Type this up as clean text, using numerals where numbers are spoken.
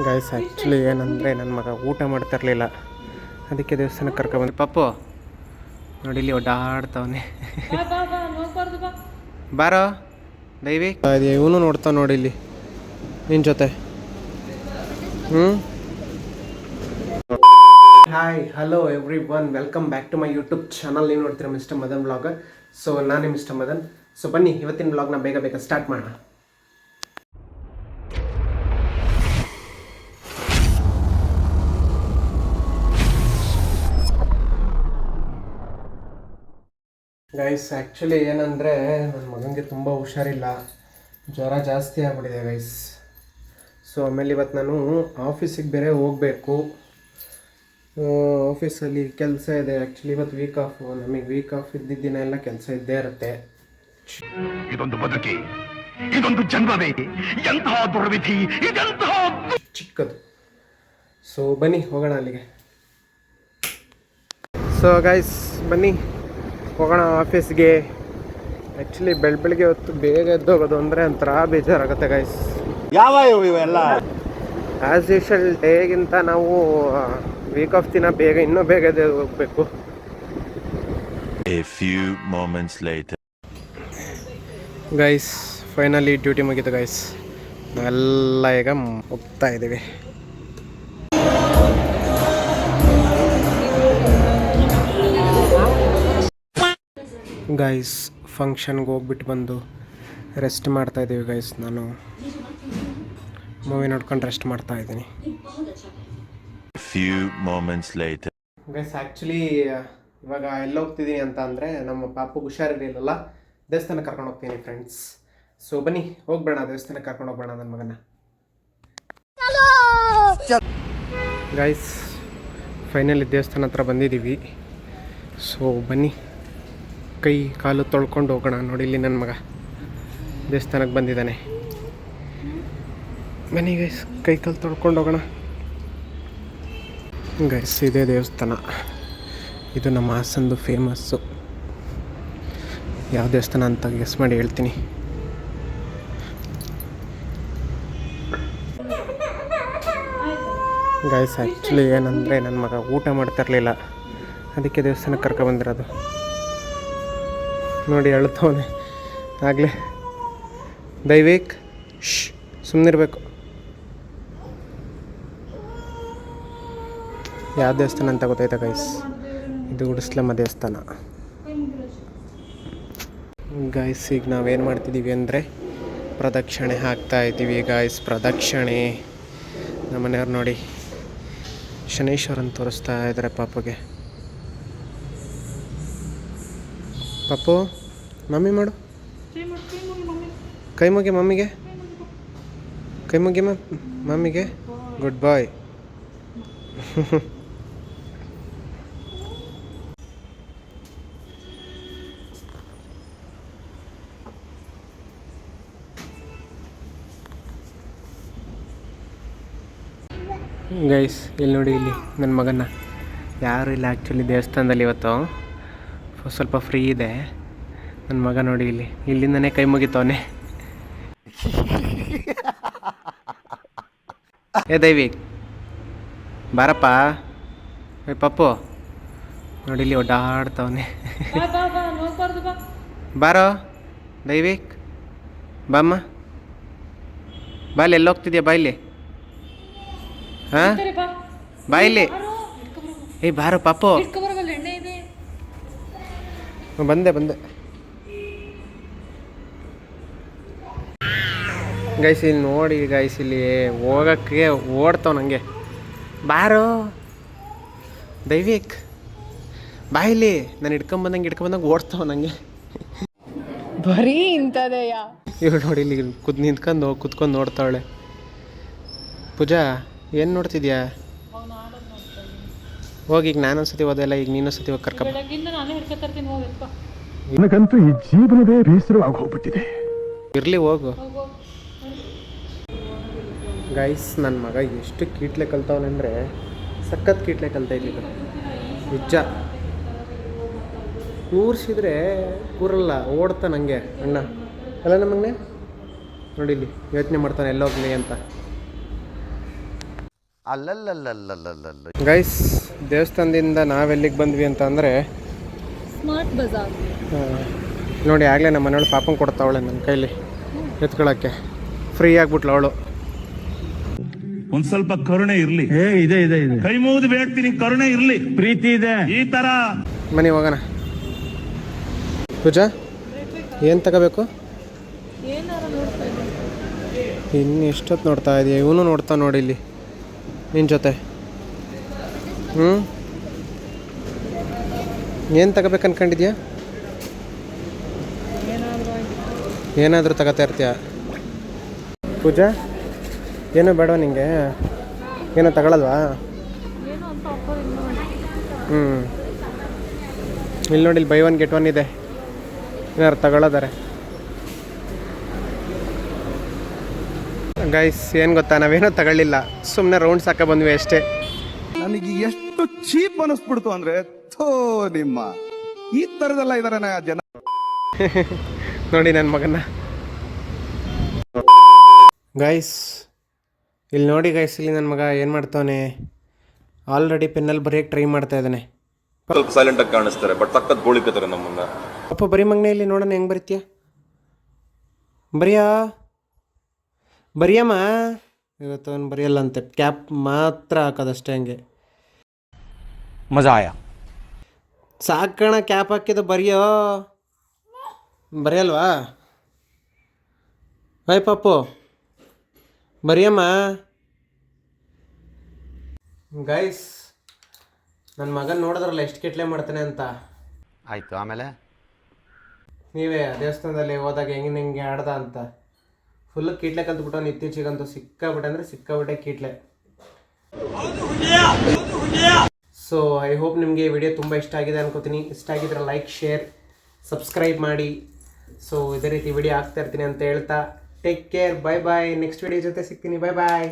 Guys actually ಏನಂದರೆ ನನ್ನ ಮಗ ಊಟ ಮಾಡ್ತಿರ್ಲಿಲ್ಲ, ಅದಕ್ಕೆ ದೇವಸ್ಥಾನಕ್ಕೆ ಕರ್ಕೊಬಂದು. ಪಪ್ಪು ನೋಡಿ ಇಲ್ಲಿ ಓಡಾಡ್ತಾವನೆ. ಬಾರೋ ದೈವಿಕ್. ಇವನು ನೋಡ್ತಾವ ನೋಡಿ ಇಲ್ಲಿ ನಿನ್ನ ಜೊತೆ. Hi hello everyone, welcome back to my YouTube channel. ನೀವು ನೋಡ್ತೀರಾ ಮಿಸ್ಟರ್ ಮದನ್ ಬ್ಲಾಗರ್. ಸೊ ನಾನೇ ಮಿಸ್ಟರ್ ಮದನ್. ಸೊ ಬನ್ನಿ ಇವತ್ತಿನ ಬ್ಲಾಗ್ನ ಬೇಗ ಸ್ಟಾರ್ಟ್ ಮಾಡೋಣ. ಗೈಸ್ ಆ್ಯಕ್ಚುಲಿ ಏನಂದರೆ ನನ್ನ ಮಗನಿಗೆ ತುಂಬ ಹುಷಾರಿಲ್ಲ, ಜ್ವರ ಜಾಸ್ತಿ ಆಗ್ಬಿಟ್ಟಿದೆ ಗೈಸ್. ಸೊ ಆಮೇಲೆ ಇವತ್ತು ನಾನು ಆಫೀಸಿಗೆ ಬೇರೆ ಹೋಗಬೇಕು. ಆಫೀಸಲ್ಲಿ ಕೆಲಸ ಇದೆ. ಆ್ಯಕ್ಚುಲಿ ಇವತ್ತು ವೀಕ್ ಆಫ್, ನಮಗೆ ವೀಕ್ ಆಫ್ ಇದ್ದಿದ್ದ ದಿನ ಎಲ್ಲ ಕೆಲಸ ಇದ್ದೇ ಇರುತ್ತೆ. ಇದೊಂದು ಬದುಕಿ, ಇದೊಂದು ಜನ್ಮವೇ, ಎಂತಹ ದುರ್ವಿಧಿ, ಇದೆಂತಹ ಚಿಕ್ಕದು. ಸೊ ಬನ್ನಿ ಹೋಗೋಣ ಅಲ್ಲಿಗೆ. ಸೊ ಗೈಸ್ ಬನ್ನಿ ಹೋಗೋಣ ಆಫೀಸ್ಗೆ. ಆ್ಯಕ್ಚುಲಿ ಬೆಳಗ್ಗೆ ಹೊತ್ತು ಬೇಗ ಎದ್ದೋಗೋದು ಅಂದರೆ ಒಂಥರ ಬೇಜಾರಾಗುತ್ತೆ ಗೈಸ್. ಯಾವ ಇವೆಲ್ಲ ಆ್ಯಸ್ ಯೂಶಲ್ ಡೇಗಿಂತ ನಾವು ವೀಕ್ ಆಫ್ ದಿನ ಇನ್ನೂ ಬೇಗ ಎದ್ದು ಹೋಗಬೇಕು. ಗೈಸ್ ಫೈನಲಿ ಡ್ಯೂಟಿ ಮುಗೀತು ಗೈಸ್. ನಾವೆಲ್ಲ ಈಗ ಹೋಗ್ತಾ ಇದ್ದೀವಿ. ಗೈಸ್ ಫಂಕ್ಷನ್ಗೆ ಹೋಗ್ಬಿಟ್ಟು ಬಂದು ರೆಸ್ಟ್ ಮಾಡ್ತಾಯಿದ್ದೀವಿ ಗೈಸ್. ನಾನು ಮೂವಿ ನೋಡ್ಕೊಂಡು ರೆಸ್ಟ್ ಮಾಡ್ತಾ ಇದ್ದೀನಿ. ಗೈಸ್ ಆ್ಯಕ್ಚುಲಿ ಇವಾಗ ಎಲ್ಲ ಹೋಗ್ತಿದ್ದೀನಿ ಅಂತ ಅಂದರೆ ನಮ್ಮ ಪಾಪು ಹುಷಾರಿರಲಿಲ್ಲ, ದೇವಸ್ಥಾನಕ್ಕೆ ಕರ್ಕೊಂಡು ಹೋಗ್ತೀನಿ ಫ್ರೆಂಡ್ಸ್. ಸೊ ಬನ್ನಿ ಹೋಗ್ಬೇಡ, ದೇವಸ್ಥಾನಕ್ಕೆ ಕರ್ಕೊಂಡು ಹೋಗ್ಬೇಡ ನನ್ನ ಮಗನ. ಗೈಸ್ ಫೈನಲಿ ದೇವಸ್ಥಾನ ಹತ್ರ ಬಂದಿದ್ದೀವಿ. ಸೊ ಬನ್ನಿ ಕೈ ಕಾಲು ತೊಳ್ಕೊಂಡು ಹೋಗೋಣ. ನೋಡಿ ಇಲ್ಲಿ ನನ್ನ ಮಗ ದೇವಸ್ಥಾನಕ್ಕೆ ಬಂದಿದ್ದಾನೆ. ಬನ್ನಿ ಗೈಸ್ ಕೈ ಕಾಲು ತೊಳ್ಕೊಂಡು ಹೋಗೋಣ. ಗೈಸ್ ಇದೇ ದೇವಸ್ಥಾನ, ಇದು ನಮ್ಮ ಹಾಸನದು ಫೇಮಸ್ಸು. ಯಾವ ದೇವಸ್ಥಾನ ಅಂತ ಗೆಸ್ ಮಾಡಿ ಹೇಳ್ತೀನಿ. ಗೈಸ್ ಆ್ಯಕ್ಚುಲಿ ಏನಂದರೆ ನನ್ನ ಮಗ ಊಟ ಮಾಡ್ತಿರ್ಲಿಲ್ಲ, ಅದಕ್ಕೆ ದೇವಸ್ಥಾನಕ್ಕೆ ಕರ್ಕೊಬಂದಿರೋದು. ನೋಡಿ ಅಳ್ತವನೆ ಆಗಲೇ. ದೈವಿಕ್ ಸುಮ್ಮನಿರ್ಬೇಕು. ಯಾವ ದೇವಸ್ಥಾನ ಅಂತ ಗೊತ್ತಾಯ್ತಾ ಗೈಸ್? ಇದು ಉಡಿಸ್ಲಮ್ಮ ದೇವಸ್ಥಾನ ಗೈಸ್. ಈಗ ನಾವೇನು ಮಾಡ್ತಿದ್ದೀವಿ ಅಂದರೆ ಪ್ರದಕ್ಷಿಣೆ ಹಾಕ್ತಾ ಇದ್ದೀವಿ ಗೈಸ್. ಪ್ರದಕ್ಷಿಣೆ ನಮ್ಮ ಮನೆಯವ್ರು ನೋಡಿ ಶನೇಶ್ವರನ್ ತೋರಿಸ್ತಾ ಇದ್ದಾರೆ ಪಾಪುಗೆ. ಪಪ್ಪು ಮಮ್ಮಿ ಮಾಡು, ಕೈ ಮುಗಿ ಮಮ್ಮಿಗೆ, ಕೈ ಮುಗಿ ಮಮ್ಮಿಗೆ. ಗುಡ್ ಬಾಯ್. ಗೈಸ್ ಇಲ್ಲಿ ನೋಡಿ, ಇಲ್ಲಿ ನನ್ನ ಮಗನ ಯಾರೂ ಇಲ್ಲ ಆ್ಯಕ್ಚುಲಿ ದೇವಸ್ಥಾನದಲ್ಲಿ. ಇವತ್ತು ಸ್ವಲ್ಪ ಫ್ರೀ ಇದೆ. ನನ್ನ ಮಗ ನೋಡಿ ಇಲ್ಲಿ ಇಲ್ಲಿಂದನೇ ಕೈ ಮುಗಿತವನೆ. ಏ ದೈವಿಕ್ ಬಾರಪ್ಪ. ಪಪ್ಪು ನೋಡಿ ಇಲ್ಲಿ ಓಡಾಡ್ತಾವನೆ. ಬಾರೋ ದೈವಿಕ್ ಬಾಮ್ಮ, ಬಾಯಲ್ಲಿ ಎಲ್ಲ ಹೋಗ್ತಿದ್ಯಾ? ಬಾಯಲ್ಲಿ ಹಾಂ ಬಾಯಲ್ಲಿ. ಏ ಬಾರೋ ಪಾಪು. ಬಂದೆ ಗೈಸ್ ಇಲ್ಲಿ ನೋಡಿ ಗೈಸ್, ಇಲ್ಲಿ ಹೋಗೋಕ್ಕೆ ಓಡ್ತಾವ ನನಗೆ. ಬಾರೋ ದೈವಿಕ್ ಬಾಯಿಲಿ. ನಾನು ಹಿಡ್ಕೊಂಬಂದಂಗೆ ಓಡ್ತಾವ ನನಗೆ. ಬರೀ ಇಂಥದೆಯ ಇವ್ರು ನೋಡಿ ಇಲ್ಲಿ ಕುತ್ಕೊಂಡು ನೋಡ್ತಾವಳೆ. ಪೂಜಾ ಏನು ನೋಡ್ತಿದ್ಯಾ? ಹೋಗಿ ಈಗ ನಾನೊಂದ್ಸತಿ ಹೋದೆಲ್ಲ, ಈಗ ನೀನೊಂದ್ಸತಿ ಹೋಗಿ ನನಗಂತೂ ಈ ಜೀವನವೇ ಬೇಸರವಾಗಿ ಹೋಗ್ಬಿಟ್ಟಿದೆ. ಇರ್ಲಿ ಹೋಗು. ಗೈಸ್ ನನ್ನ ಮಗ ಎಷ್ಟು ಕೀಟ್ಲೆ ಕಲ್ತವನೆಂದರೆ ಸಖತ್ ಕೀಟ್ಲೆ ಕಲ್ತೈತಿದ್ದು ನಿಜ. ಕೂರಿಸಿದ್ರೆ ಕೂರಲ್ಲ, ಓಡ್ತಾ ನನಗೆ ಅಣ್ಣ ಅಲ್ಲ. ನಮ್ಮನ್ನೇ ನೋಡಿ ಇಲ್ಲಿ ಯೋಚನೆ ಮಾಡ್ತಾನೆ ಎಲ್ಲೋಗ್ಲಿ ಅಂತ. ಅಲ್ಲಲ್ಲಲ್ಲಲ್ಲಲ್ಲಲ್ಲ ಗೈಸ್ ದೇವಸ್ಥಾನದಿಂದ ನಾವೆಲ್ಲಿಗೆ ಬಂದ್ವಿ ಅಂತ ಅಂದರೆ ಸ್ಮಾರ್ಟ್ ಬಜಾರ್. ನೋಡಿ ಆಗಲೇ ನಮ್ಮ ಮನೆಯೊಳು ಪಾಪನ್ ಕೊಡ್ತಾವಳೆ ನನ್ನ ಕೈಲಿ ಎತ್ಕೊಳ್ಳೋಕ್ಕೆ ಫ್ರೀ ಆಗಿಬಿಟ್ಲು ಅವಳು. ಒಂದ್ ಸ್ವಲ್ಪ ಕರುಣೆ ಇರ್ಲಿ. ಇದೆ ಇದೆ ಇದೆ ಕೈ ಮುಗಿದು ಬೇಡ್ತೀನಿ, ಕರುಣೆ ಇರ್ಲಿ, ಪ್ರೀತಿ ಇದೆ. ಈ ತರ ಮನೆ ಹೋಗೋಣ. ಪೂಜಾ ಏನು ತಗೋಬೇಕು? ಏನಾರ ನೋಡ್ತಾ ಇದ್ದೀನಿ. ಇನ್ನು ಎಷ್ಟೊತ್ತು ನೋಡ್ತಾ ಇದೆಯಾ? ಇವನು ನೋಡ್ತಾ ನೋಡಿ ಇಲ್ಲಿ ನಿನ್ನ ಜೊತೆ. ಏನು ತಗೋಬೇಕು ಅನ್ಕೊಂಡಿದ್ಯಾ? ಏನಾದರೂ ತಗೋತಾ ಇರ್ತೀಯ? ಪೂಜಾ ಏನೋ ಬೇಡವಾ ನಿಂಗೆ? ಏನೋ ತಗೊಳಲ್ವಾ? ಏನೋ ಅಂತ ಆಫರ್ ಇನ್ನೂ ಇಲ್ಲಿ ನೋಡಿ, ಇಲ್ಲಿ ಬೈ ಒನ್ ಗೆಟ್ ಒನ್ ಇದೆ. ಏನಾರು ತಗೊಳ್ಳೋದಾರೆ ಗೈಸ್. ಏನು ಗೊತ್ತಾ, ನಾವೇನೋ ತಗೊಳ್ಳಿಲ್ಲ, ಸುಮ್ಮನೆ ರೌಂಡ್ಸ್ ಹಾಕ ಬಂದ್ವಿ ಅಷ್ಟೇ. ನನಗೆ ಎಷ್ಟು ಚೀಪ್ ಅನಿಸ್ಬಿಡ್ತು ಅಂದ್ರೆ, ಥೋ ನಿಮ್ಮ ಈ ತರದೆಲ್ಲ ಇದಾರೆ ಜನ. ನೋಡಿ ನನ್ನ ಮಗನ. ಗೈಸ್ ಇಲ್ಲಿ ನೋಡಿ ಗೈಸ್, ಇಲ್ಲಿ ನನ್ನ ಮಗ ಏನು ಮಾಡ್ತಾವನೆ, ಆಲ್ರೆಡಿ ಪೆನ್ನಲ್ಲಿ ಬರೆಯೋಕ್ಕೆ ಟ್ರೈ ಮಾಡ್ತಾ ಇದ್ದಾನೆ. ಸ್ವಲ್ಪ ಸೈಲೆಂಟ್ ಆಗಿ ಕಾಣಿಸ್ತಾರೆ, ಬಟ್ ಸಖತ್ ಗೋಳಿಕತ್ತಾರೆ ನಮ್ಮನ್ನ. ಅಪ್ಪ ಬರೀ ಮಗನೇ, ಇಲ್ಲಿ ನೋಡೋಣ ಹೆಂಗೆ ಬರಿತೀಯ. ಬರಿಯಮ್ಮ. ಇವತ್ತು ಅವನು ಬರೆಯಲ್ಲ ಅಂತೆ, ಕ್ಯಾಪ್ ಮಾತ್ರ ಹಾಕೋದಷ್ಟೇ. ಹಂಗೆ ಮಜಾ ಆಯ. ಸಾಕಣ, ಕ್ಯಾಪ್ ಹಾಕಿದ ಬರೆಯೋ. ಬರೆಯಲ್ವಾ? ಹಾಯ್ ಪಾಪು, ಬರಿಯಮ್ಮ. ಗೈಸ್ ನನ್ನ ಮಗನ ನೋಡಿದ್ರಲ್ಲ ಎಷ್ಟು ಕಿಟ್ಲೆ ಮಾಡ್ತಾನೆ ಅಂತ. ಆಯ್ತು, ಆಮೇಲೆ ನೀವೇ ದೇವಸ್ಥಾನದಲ್ಲಿ ಹೋದಾಗ ಹೆಂಗೆ ಆಡ್ದ ಅಂತ ಫುಲ್ಲು ಕೀಟ್ಲೆ ಕಲ್ತ್ಬಿಟ್ಟು ಇತ್ತೀಚೆಗಂತೂ ಸಿಕ್ಕಾಬಿಟ್ಟೆ ಅಂದರೆ ಸಿಕ್ಕಾಬಿಟ್ಟೆ ಕೀಟ್ಲೆ. ಸೊ ಐ ಹೋಪ್ ನಿಮಗೆ ಈ ವಿಡಿಯೋ ತುಂಬ ಇಷ್ಟ ಆಗಿದೆ ಅನ್ಕೋತೀನಿ. ಇಷ್ಟ ಆಗಿದ್ರೆ ಲೈಕ್, ಶೇರ್, ಸಬ್ಸ್ಕ್ರೈಬ್ ಮಾಡಿ. ಸೊ ಇದೇ ರೀತಿ ವಿಡಿಯೋ ಆಗ್ತಾ ಇರ್ತೀನಿ ಅಂತ ಹೇಳ್ತಾ take care, bye bye. Next video ಜೊತೆ ಸಿಗ್ತೀನಿ. ಬೈ ಬಾಯ್.